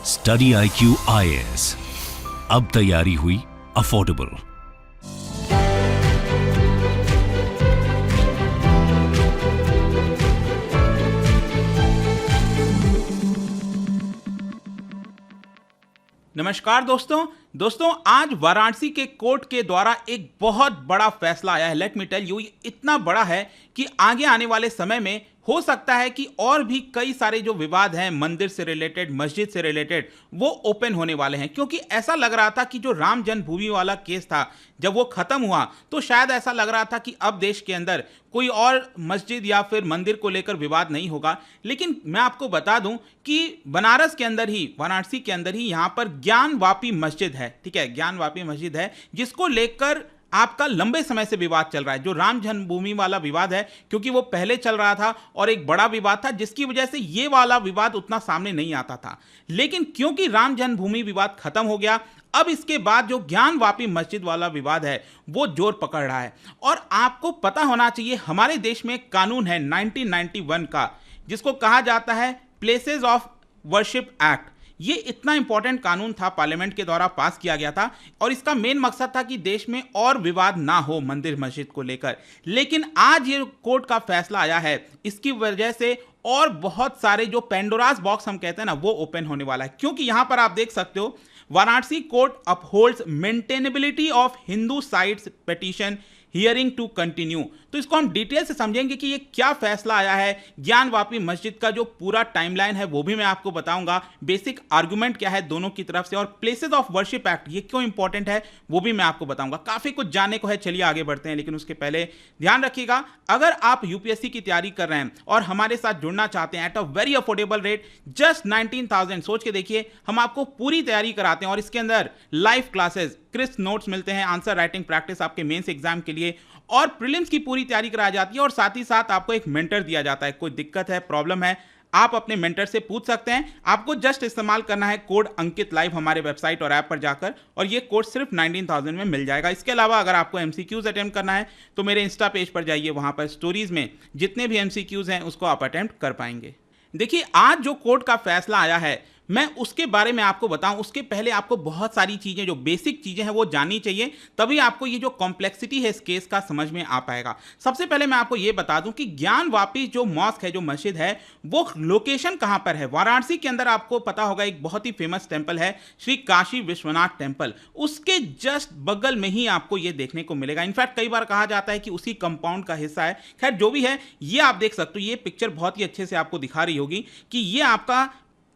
Study IQ IAS, अब तैयारी हुई अफोर्डेबल। नमस्कार दोस्तों आज वाराणसी के कोर्ट के द्वारा एक बहुत बड़ा फैसला आया है। लेट मी टेल यू, इतना बड़ा है कि आगे आने वाले समय में हो सकता है कि और भी कई सारे जो विवाद हैं मंदिर से रिलेटेड, मस्जिद से रिलेटेड, वो ओपन होने वाले हैं। क्योंकि ऐसा लग रहा था कि जो राम जन्मभूमि वाला केस था, जब वो खत्म हुआ तो शायद ऐसा लग रहा था कि अब देश के अंदर कोई और मस्जिद या फिर मंदिर को लेकर विवाद नहीं होगा। लेकिन मैं आपको बता दूं कि बनारस के अंदर ही, वाराणसी के अंदर ही यहां पर ज्ञानवापी मस्जिद है, ठीक है, ज्ञानवापी मस्जिद है, जिसको लेकर आपका लंबे समय से विवाद चल रहा है। जो राम जन्मभूमि वाला विवाद है, क्योंकि वो पहले चल रहा था और एक बड़ा विवाद था, जिसकी वजह से ये वाला विवाद उतना सामने नहीं आता था। लेकिन क्योंकि राम जन्मभूमि विवाद खत्म हो गया, अब इसके बाद जो ज्ञानवापी मस्जिद वाला विवाद है वो जोर पकड़ रहा है। और आपको पता होना चाहिए, हमारे देश में एक कानून है 1991 का, जिसको कहा जाता है प्लेसेस ऑफ वर्शिप एक्ट। ये इतना इंपॉर्टेंट कानून था, पार्लियामेंट के द्वारा पास किया गया था और इसका मेन मकसद था कि देश में और विवाद ना हो मंदिर मस्जिद को लेकर। लेकिन आज ये कोर्ट का फैसला आया है, इसकी वजह से और बहुत सारे जो पेंडोरास बॉक्स हम कहते हैं ना, वो ओपन होने वाला है। क्योंकि यहां पर आप देख सकते हो, Varanasi court upholds maintainability of Hindu sites petition hearing to continue. तो इसको हम डिटेल से समझेंगे कि ये क्या फैसला आया है। ज्ञानवापी मस्जिद का जो पूरा टाइमलाइन है वो भी मैं आपको बताऊंगा, बेसिक आर्गुमेंट क्या है दोनों की तरफ से, और प्लेसेस ऑफ वर्शिप एक्ट ये क्यों इंपॉर्टेंट है वो भी मैं आपको बताऊंगा। काफी कुछ जानने को है, चलिए आगे बढ़ते हैं। लेकिन उसके पहले ध्यान रखिएगा, अगर आप यूपीएससी की तैयारी कर रहे हैं और हमारे साथ जुड़ना चाहते हैं at a very affordable rate, just 19,000, सोच के देखिए, हम आपको पूरी तैयारी कराते हैं और इसके अंदर लाइव क्लासेस, क्रिस्प नोट्स मिलते हैं, आंसर राइटिंग प्रैक्टिस आपके मेंस एग्जाम के लिए, और प्रीलिम्स की पूरी तैयारी कराई जाती है, और साथ ही साथ आपको एक मेंटर दिया जाता है। कोई दिक्कत है, प्रॉब्लम है, आप अपने मेंटर से पूछ सकते हैं। आपको जस्ट इस्तेमाल करना है कोड अंकित लाइव हमारे वेबसाइट और ऐप पर जाकर, और ये कोड सिर्फ 19,000 में मिल जाएगा। इसके अलावा अगर आपको एमसीक्यूज अटेम्प्ट करना है तो मेरे इंस्टा पेज पर जाइए, वहां पर स्टोरीज में जितने भी एमसीक्यूज हैं उसको आप अटेम्प्ट कर पाएंगे। देखिए, आज जो कोर्ट का फैसला आया है मैं उसके बारे में आपको बताऊं, उसके पहले आपको बहुत सारी चीजें, जो बेसिक चीजें हैं वो जाननी चाहिए, तभी आपको ये जो कॉम्प्लेक्सिटी है इस केस का समझ में आ पाएगा। सबसे पहले मैं आपको ये बता दूं कि ज्ञानवापी जो मॉस्क है, जो मस्जिद है, वो लोकेशन कहां पर है। वाराणसी के अंदर आपको पता होगा एक बहुत ही फेमस टेंपल है, श्री काशी विश्वनाथ टेंपल, उसके जस्ट बगल में ही आपको ये देखने को मिलेगा। इनफैक्ट कई बार कहा जाता है कि उसी कंपाउंड का हिस्सा है। खैर जो भी है, ये आप देख सकते हो, ये पिक्चर बहुत ही अच्छे से आपको दिखा रही होगी कि ये आपका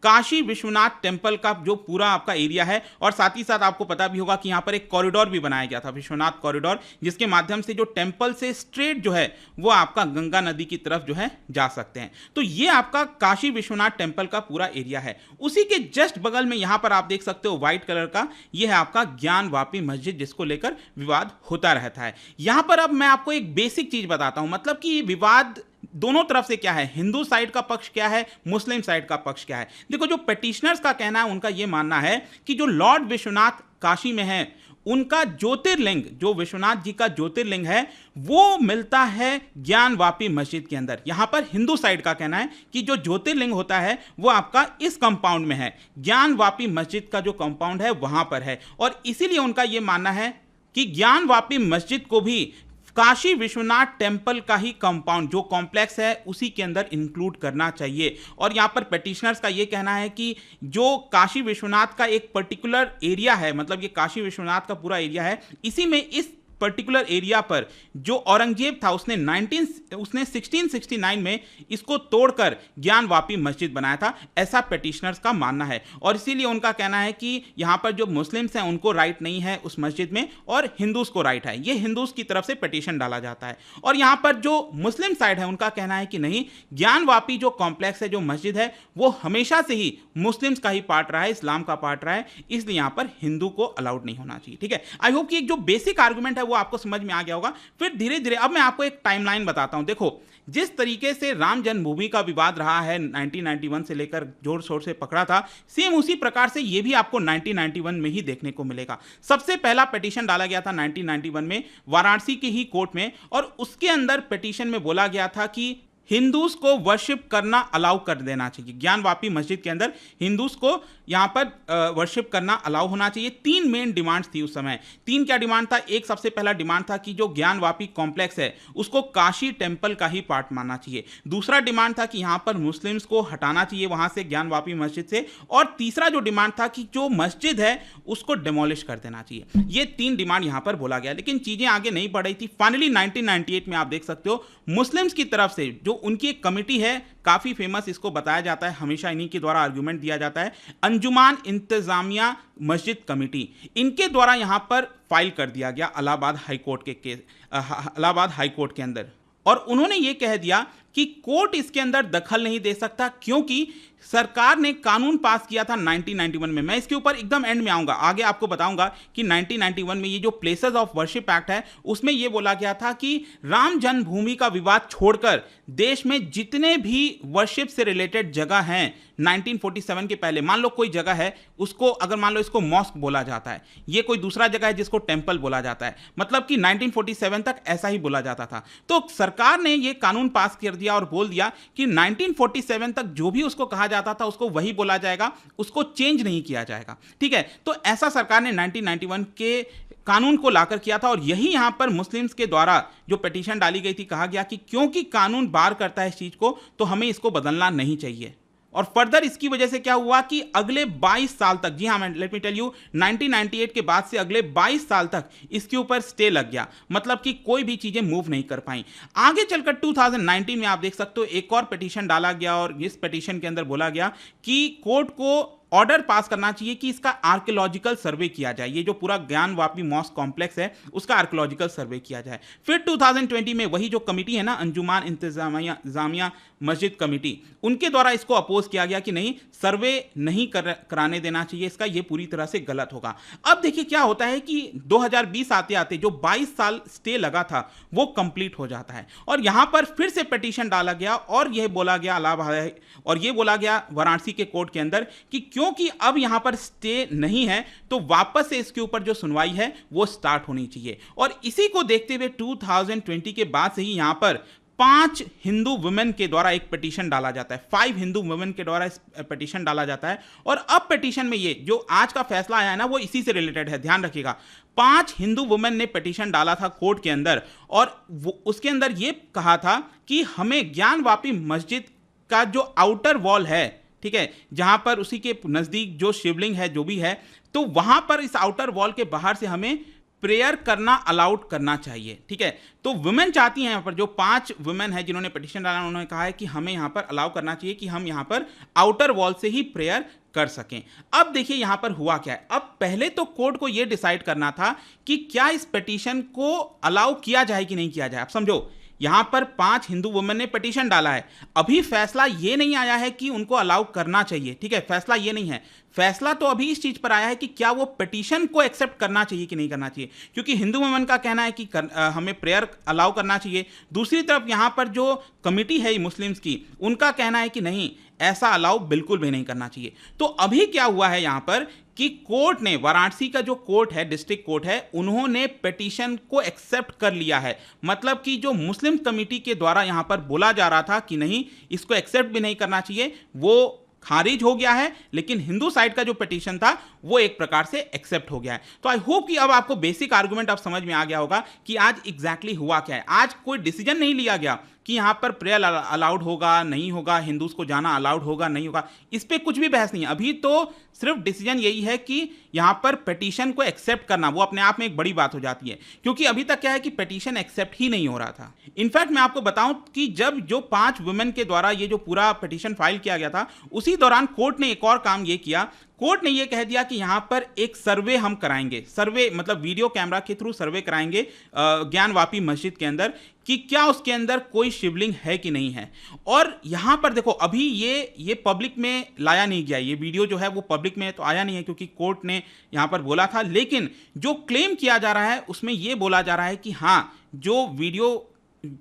काशी विश्वनाथ टेंपल का जो पूरा आपका एरिया है। और साथ ही साथ आपको पता भी होगा कि यहां पर एक कॉरिडोर भी बनाया गया था, विश्वनाथ कॉरिडोर, जिसके माध्यम से जो टेंपल से स्ट्रेट जो है वो आपका गंगा नदी की तरफ जो है जा सकते हैं। तो ये आपका काशी विश्वनाथ टेंपल का पूरा एरिया है। उसी के जस्ट बगल में यहां पर आप देख सकते हो व्हाइट कलर का, यह है आपका ज्ञानवापी मस्जिद, जिसको लेकर विवाद होता रहता है। यहां पर अब मैं आपको एक बेसिक चीज बताता हूं, मतलब कि विवाद दोनों तरफ से क्या है, हिंदू साइड का पक्ष क्या है, मुस्लिम साइड का पक्ष क्या है। देखो, जो पिटिशनर्स का कहना है, उनका यह मानना है कि जो लॉर्ड विश्वनाथ काशी में है, उनका ज्योतिर्लिंग, जो विश्वनाथ जी का ज्योतिर्लिंग है, वो मिलता है ज्ञानवापी मस्जिद के अंदर। यहां पर हिंदू साइड का कहना है कि जो ज्योतिर्लिंग होता है वो आपका इस कंपाउंड में है, ज्ञानवापी मस्जिद का जो कंपाउंड है वहां पर है। और इसीलिए उनका यह मानना है कि ज्ञानवापी मस्जिद को भी काशी विश्वनाथ टेंपल का ही कंपाउंड, जो कॉम्प्लेक्स है, उसी के अंदर इंक्लूड करना चाहिए। और यहां पर पिटिशनर्स का यह कहना है कि जो काशी विश्वनाथ का एक पर्टिकुलर एरिया है, मतलब ये काशी विश्वनाथ का पूरा एरिया है, इसी में इस पर्टिकुलर एरिया पर जो औरंगजेब था उसने 1669 में इसको तोड़कर ज्ञानवापी मस्जिद बनाया था, ऐसा पिटिशनर्स का मानना है। और इसीलिए उनका कहना है कि यहां पर जो मुस्लिम्स हैं उनको राइट नहीं है उस मस्जिद में, और हिंदूज को राइट है। ये हिंदूज की तरफ से पिटिशन डाला जाता है। और यहां पर जो मुस्लिम साइड है उनका कहना है कि नहीं, ज्ञानवापी जो कॉम्प्लेक्स है, जो मस्जिद है, वो हमेशा से ही मुस्लिम्स का ही पार्ट रहा है, इस्लाम का पार्ट रहा है, इसलिए यहां पर हिंदू को अलाउड नहीं होना चाहिए। ठीक है, आई होप कि एक जो बेसिक आर्गुमेंट है वो आपको समझ में आ गया होगा। फिर धीरे धीरे अब मैं आपको एक टाइमलाइन बताता हूं। देखो, जिस तरीके से राम जन्मभूमि का विवाद रहा है 1991 से लेकर जोर शोर से पकड़ा था, सेम उसी प्रकार से यह भी आपको 1991 में ही देखने को मिलेगा। सबसे पहला पिटीशन डाला गया था 1991 में वाराणसी के ही कोर्ट में, और उसके अंदर पिटीशन में बोला गया था कि हिंदूज को वर्शिप करना अलाउ कर देना चाहिए। ज्ञानवापी मस्जिद के अंदर हिंदूज को यहाँ पर वर्शिप करना अलाउ होना चाहिए। 3 मेन डिमांड्स थी उस समय। 3 क्या डिमांड था? एक सबसे पहला डिमांड था कि जो ज्ञानवापी कॉम्प्लेक्स है उसको काशी टेम्पल का ही पार्ट मानना चाहिए। दूसरा डिमांड था कि यहाँ पर मुस्लिम्स को हटाना चाहिए वहाँ से, ज्ञानवापी मस्जिद से। और तीसरा जो डिमांड था कि जो मस्जिद है उसको डिमोलिश कर देना चाहिए। ये 3 डिमांड यहाँ पर बोला गया, लेकिन चीज़ें आगे नहीं बढ़ रही थी। फाइनली 1998 में आप देख सकते हो मुस्लिम्स की तरफ से जो उनकी एक कमिटी है, काफी फेमस, इसको बताया जाता है, हमेशा इन्हीं के द्वारा आर्गुमेंट दिया जाता है, अंजुमान इंतजामिया मस्जिद कमेटी, इनके द्वारा यहां पर फाइल कर दिया गया इलाहाबाद हाईकोर्ट के केस, इलाहाबाद हाईकोर्ट के अंदर। और उन्होंने ये कह दिया कि कोर्ट इसके अंदर दखल नहीं दे सकता क्योंकि सरकार ने कानून पास किया था 1991 में। मैं इसके ऊपर एकदम एंड में आऊंगा, आगे आपको बताऊंगा कि 1991 में ये जो प्लेसेस ऑफ वर्शिप एक्ट है उसमें ये बोला गया था कि राम जन्मभूमि का विवाद छोड़कर देश में जितने भी वर्शिप से रिलेटेड जगह हैं 1947 के पहले, मान लो कोई जगह है उसको, अगर मान लो इसको मॉस्क बोला जाता है, ये कोई दूसरा जगह है जिसको टेंपल बोला जाता है, मतलब कि 1947 तक ऐसा ही बोला जाता था। तो सरकार ने ये कानून पास कर दिया और बोल दिया कि 1947 तक जो भी उसको कहा जाता था उसको वही बोला जाएगा, उसको चेंज नहीं किया जाएगा। ठीक है, तो ऐसा सरकार ने 1991 के कानून को लाकर किया था। और यही यहां पर मुस्लिम्स के द्वारा जो पिटीशन डाली गई थी, कहा गया कि क्योंकि कानून बार करता है इस चीज को तो हमें इसको बदलना नहीं चाहिए। और फर्दर इसकी वजह से क्या हुआ कि अगले 22 साल तक, जी हाँ, लेट मी टेल यू, 1998 के बाद से अगले 22 साल तक इसके ऊपर स्टे लग गया, मतलब कि कोई भी चीजें मूव नहीं कर पाई। आगे चलकर 2019 में आप देख सकते हो एक और पिटीशन डाला गया और इस पिटीशन के अंदर बोला गया कि कोर्ट को ऑर्डर पास करना चाहिए कि इसका आर्कियोलॉजिकल सर्वे किया जाए, ये जो पूरा ज्ञानवापी मॉस्क कॉम्प्लेक्स है उसका आर्कियोलॉजिकल सर्वे किया जाए। फिर 2020 में वही जो कमिटी है ना, अंजुमान इंतजामिया मस्जिद कमिटी, उनके द्वारा इसको अपोज किया गया कि नहीं, सर्वे नहीं कराने देना चाहिए इसका, ये पूरी तरह से गलत होगा। अब देखिए क्या होता है कि 2020 आते आते जो 22 साल स्टे लगा था वो कंप्लीट हो जाता है और यहां पर फिर से पिटीशन डाला गया और यह बोला गया इलाहाबाद, और यह बोला गया वाराणसी के कोर्ट के अंदर कि क्योंकि अब यहां पर स्टे नहीं है तो वापस से इसके ऊपर जो सुनवाई है वो स्टार्ट होनी चाहिए। और इसी को देखते हुए 2020 के बाद से ही यहां पर 5 हिंदू वुमेन के द्वारा एक पिटीशन डाला जाता है, 5 हिंदू वुमेन के द्वारा पिटीशन डाला जाता है। और अब पिटीशन में ये जो आज का फैसला आया है ना वो इसी से रिलेटेड है, ध्यान रखिएगा। 5 हिंदू वुमेन ने पिटीशन डाला था कोर्ट के अंदर और उसके अंदर ये कहा था कि हमें ज्ञानवापी मस्जिद का जो आउटर वॉल है, ठीक है, जहां पर उसी के नजदीक जो शिवलिंग है जो भी है, तो वहां पर इस आउटर वॉल के बाहर से हमें प्रेयर करना अलाउड करना चाहिए। ठीक है, तो वुमेन चाहती हैं, यहाँ पर जो 5 वुमेन है जिन्होंने पिटीशन डाला उन्होंने कहा है कि हमें यहाँ पर अलाउ करना चाहिए कि हम यहाँ पर आउटर वॉल से ही प्रेयर कर सकें। अब देखिए यहाँ पर हुआ क्या है। अब पहले तो कोर्ट को यह डिसाइड करना था कि क्या इस पिटीशन को अलाउ किया जाए कि नहीं किया जाए। आप समझो, यहां पर 5 हिंदू वुमेन ने पिटीशन डाला है, अभी फैसला यह नहीं आया है कि उनको अलाउ करना चाहिए। ठीक है, फैसला यह नहीं है, फैसला तो अभी इस चीज पर आया है कि क्या वो पिटीशन को एक्सेप्ट करना चाहिए कि नहीं करना चाहिए, क्योंकि हिंदू वुमेन का कहना है कि हमें प्रेयर अलाउ करना चाहिए। दूसरी तरफ यहां पर जो कमिटी है मुस्लिम्स की, उनका कहना है कि नहीं, ऐसा अलाउ बिल्कुल भी नहीं करना चाहिए। तो अभी क्या हुआ है यहां पर कि कोर्ट ने, वाराणसी का जो कोर्ट है, डिस्ट्रिक्ट कोर्ट है, उन्होंने पिटीशन को एक्सेप्ट कर लिया है। मतलब कि जो मुस्लिम कमिटी के द्वारा यहां पर बोला जा रहा था कि नहीं इसको एक्सेप्ट भी नहीं करना चाहिए, वो खारिज हो गया है, लेकिन हिंदू साइड का जो पिटीशन था वो एक प्रकार से एक्सेप्ट हो गया है। तो आई होप कि अब आपको बेसिक आर्गुमेंट अब समझ में आ गया होगा कि आज एग्जैक्टली हुआ क्या है। आज कोई डिसीजन नहीं लिया गया कि यहां पर प्रेयर अलाउड होगा नहीं होगा, हिंदूज को जाना अलाउड होगा नहीं होगा, इस पे कुछ भी बहस नहीं है। अभी तो सिर्फ डिसीजन यही है कि यहां पर पिटीशन को एक्सेप्ट करना, वो अपने आप में एक बड़ी बात हो जाती है, क्योंकि अभी तक क्या है कि पिटीशन एक्सेप्ट ही नहीं हो रहा था। इनफैक्ट मैं आपको बताऊं कि जब जो 5 वुमेन के द्वारा ये जो पूरा पिटीशन फाइल किया गया था, उसी दौरान कोर्ट ने एक और काम ये किया, कोर्ट ने यह कह दिया कि यहां पर एक सर्वे हम कराएंगे, सर्वे मतलब वीडियो कैमरा के थ्रू सर्वे कराएंगे ज्ञानवापी मस्जिद के अंदर कि क्या उसके अंदर कोई शिवलिंग है कि नहीं है। और यहां पर देखो अभी ये पब्लिक में लाया नहीं गया, ये वीडियो जो है वो पब्लिक में तो आया नहीं है क्योंकि कोर्ट ने यहां पर बोला था, लेकिन जो क्लेम किया जा रहा है उसमें यह बोला जा रहा है कि हां जो वीडियो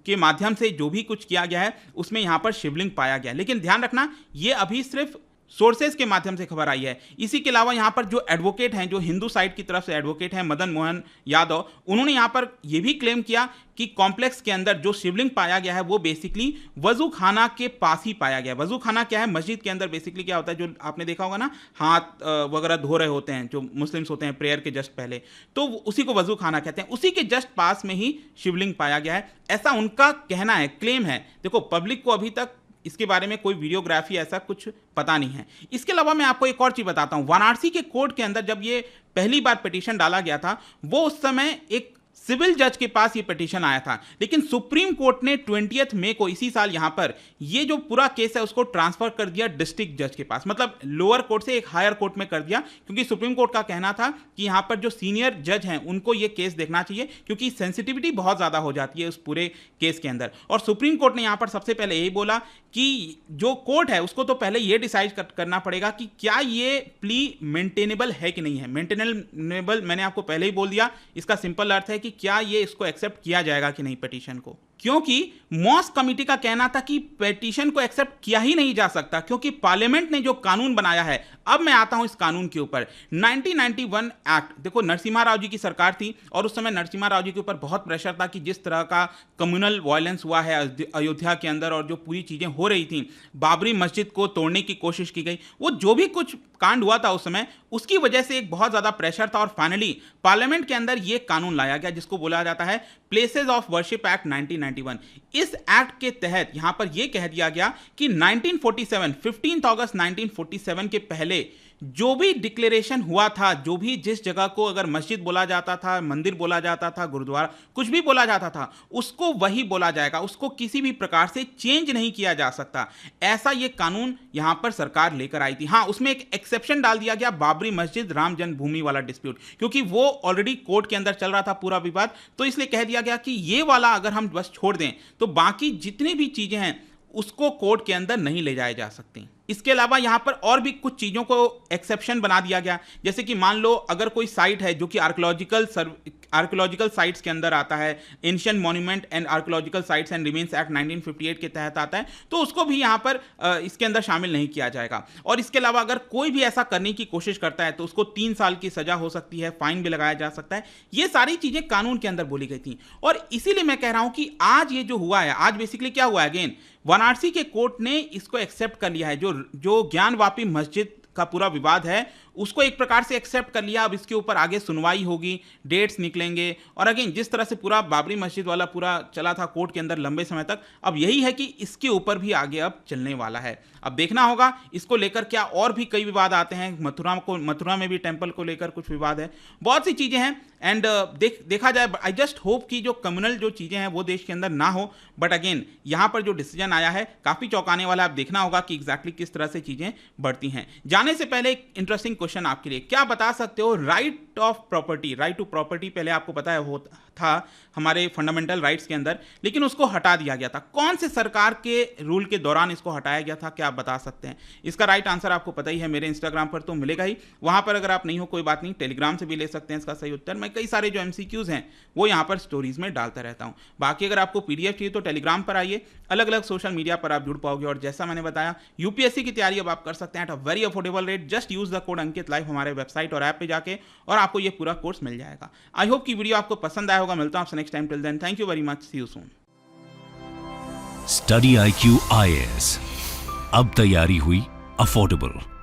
के माध्यम से जो भी कुछ किया गया है उसमें यहां पर शिवलिंग पाया गया। लेकिन ध्यान रखना, यह अभी सिर्फ सोर्सेज के माध्यम से खबर आई है। इसी के अलावा यहाँ पर जो एडवोकेट हैं, जो हिंदू साइड की तरफ से एडवोकेट हैं, मदन मोहन यादव, उन्होंने यहाँ पर यह भी क्लेम किया कि कॉम्प्लेक्स के अंदर जो शिवलिंग पाया गया है वो बेसिकली वजू खाना के पास ही पाया गया है। वजू खाना क्या है? मस्जिद के अंदर बेसिकली क्या होता है, जो आपने देखा होगा ना, हाथ वगैरह धो रहे होते हैं जो मुस्लिम्स होते हैं प्रेयर के जस्ट पहले, तो उसी को वजू खाना कहते हैं। उसी के जस्ट पास में ही शिवलिंग पाया गया है, ऐसा उनका कहना है, क्लेम है। देखो, पब्लिक को अभी तक इसके बारे में कोई वीडियोग्राफी ऐसा कुछ पता नहीं है। इसके अलावा मैं आपको एक और चीज बताता हूं। वाराणसी के कोर्ट के अंदर जब ये पहली बार पिटीशन डाला गया था, वो उस समय एक सिविल जज के पास ये पिटीशन आया था, लेकिन सुप्रीम कोर्ट ने 20 मई को इसी साल यहां पर ये जो पूरा केस है उसको ट्रांसफर कर दिया डिस्ट्रिक्ट जज के पास, मतलब लोअर कोर्ट से एक हायर कोर्ट में कर दिया, क्योंकि सुप्रीम कोर्ट का कहना था कि यहां पर जो सीनियर जज हैं उनको ये केस देखना चाहिए, क्योंकि सेंसिटिविटी बहुत ज्यादा हो जाती है उस पूरे केस के अंदर। और सुप्रीम कोर्ट ने यहां पर सबसे पहले यही बोला कि जो कोर्ट है उसको तो पहले ये डिसाइड करना पड़ेगा कि क्या ये प्ली मेंटेनेबल है कि नहीं है। मेंटेनेबल मैंने आपको पहले ही बोल दिया, इसका सिंपल अर्थ है कि क्या ये इसको एक्सेप्ट किया जाएगा कि नहीं पिटीशन को, क्योंकि मॉस कमिटी का कहना था कि पिटीशन को एक्सेप्ट किया ही नहीं जा सकता, क्योंकि पार्लियामेंट ने जो कानून बनाया है। अब मैं आता हूं इस कानून के ऊपर। 1991 एक्ट, देखो नरसिम्हा राव जी की सरकार थी और उस समय नरसिम्हा राव जी के ऊपर बहुत प्रेशर था कि जिस तरह का कम्युनल वायलेंस हुआ है अयोध्या के अंदर और जो पूरी चीजें हो रही थी, बाबरी मस्जिद को तोड़ने की कोशिश की गई, वो जो भी कुछ कांड हुआ था उस समय, उसकी वजह से एक बहुत ज्यादा प्रेशर था और फाइनली पार्लियामेंट के अंदर यह कानून लाया गया जिसको बोला जाता है प्लेसेस ऑफ वर्शिप एक्ट 1991। इस एक्ट के तहत यहां पर यह कह दिया गया कि 15 अगस्त 1947 के पहले जो भी डिक्लेरेशन हुआ था, जो भी जिस जगह को अगर मस्जिद बोला जाता था, मंदिर बोला जाता था, गुरुद्वारा कुछ भी बोला जाता था, उसको वही बोला जाएगा, उसको किसी भी प्रकार से चेंज नहीं किया जा सकता। ऐसा ये कानून यहां पर सरकार लेकर आई थी। हां, उसमें एक एक्सेप्शन डाल दिया गया, बाबरी मस्जिद राम जन्मभूमि वाला डिस्प्यूट, क्योंकि वो ऑलरेडी कोर्ट के अंदर चल रहा था पूरा विवाद, तो इसलिए कह दिया गया कि ये वाला अगर हम बस छोड़ दें तो बाकी जितनी भी चीजें हैं उसको कोर्ट के अंदर नहीं ले जाए जा सकती। इसके अलावा यहां पर और भी कुछ चीजों को एक्सेप्शन बना दिया गया, जैसे कि मान लो अगर कोई साइट है जो कि आर्कियोलॉजिकल साइट्स के अंदर आता है, ancient monument and archaeological sites and remains act 1958 के तहत आता है, तो उसको भी यहां पर इसके अंदर शामिल नहीं किया जाएगा। और इसके अलावा अगर कोई भी ऐसा करने की कोशिश करता है तो उसको 3 साल की सजा हो सकती है, फाइन भी लगाया जा सकता है। ये सारी चीजें कानून के अंदर बोली गई थी और इसीलिए मैं कह रहा हूं कि आज ये जो हुआ है, आज बेसिकली क्या हुआ है, अगेन वाराणसी के कोर्ट ने इसको एक्सेप्ट कर लिया है। जो ज्ञानवापी मस्जिद का पूरा विवाद है उसको एक प्रकार से एक्सेप्ट कर लिया। अब इसके ऊपर आगे सुनवाई होगी, डेट्स निकलेंगे और अगेन जिस तरह से पूरा बाबरी मस्जिद वाला पूरा चला था कोर्ट के अंदर लंबे समय तक, अब यही है कि इसके ऊपर भी आगे अब चलने वाला है। अब देखना होगा इसको लेकर क्या और भी कई विवाद आते हैं। मथुरा में भी टेंपल को लेकर कुछ विवाद है, बहुत सी चीजें हैं एंड देखा जाए। आई जस्ट होप कि जो कम्युनल जो चीजें हैं वो देश के अंदर ना हो, बट अगेन यहां पर जो डिसीजन आया है काफी चौंकाने वाला है। अब देखना होगा कि एग्जैक्टली किस तरह से चीजें बढ़ती हैं। जाने से पहले एक इंटरेस्टिंग क्वेश्चन आपके लिए, क्या बता सकते हो right of property, right to property पहले आपको पता है था हमारे फंडामेंटल राइट्स के अंदर, लेकिन उसको हटा दिया गया था। कौन से सरकार के रूल के दौरान इसको हटाया गया था, क्या आप बता सकते हैं? इसका राइट आंसर आपको पता ही है, मेरे इंस्टाग्राम पर तो मिलेगा ही। वहां पर अगर आप नहीं हो कोई बात नहीं, टेलीग्राम से भी ले सकते हैं इसका सही उत्तर। मैं कई सारे जो एमसीक्यूज हैं वो यहां पर स्टोरीज में डालता रहता हूं। बाकी अगर आपको पीडीएफ चाहिए तो टेलीग्राम पर आइए, अलग अलग सोशल मीडिया पर आप जुड़ पाओगे। और जैसा मैंने बताया यूपीएससी की तैयारी अब आप कर सकते हैं at a very affordable rate. Just use the code Ankit live हमारे वेबसाइट और ऐप पे जाके, और आपको ये पूरा कोर्स मिल जाएगा। आई होप की वीडियो आपको पसंद आया होगा। मिलता हूं आपसे next time. Till then thank you very much, see you soon. Study IQ IAS, अब तैयारी हुई अफोर्डेबल।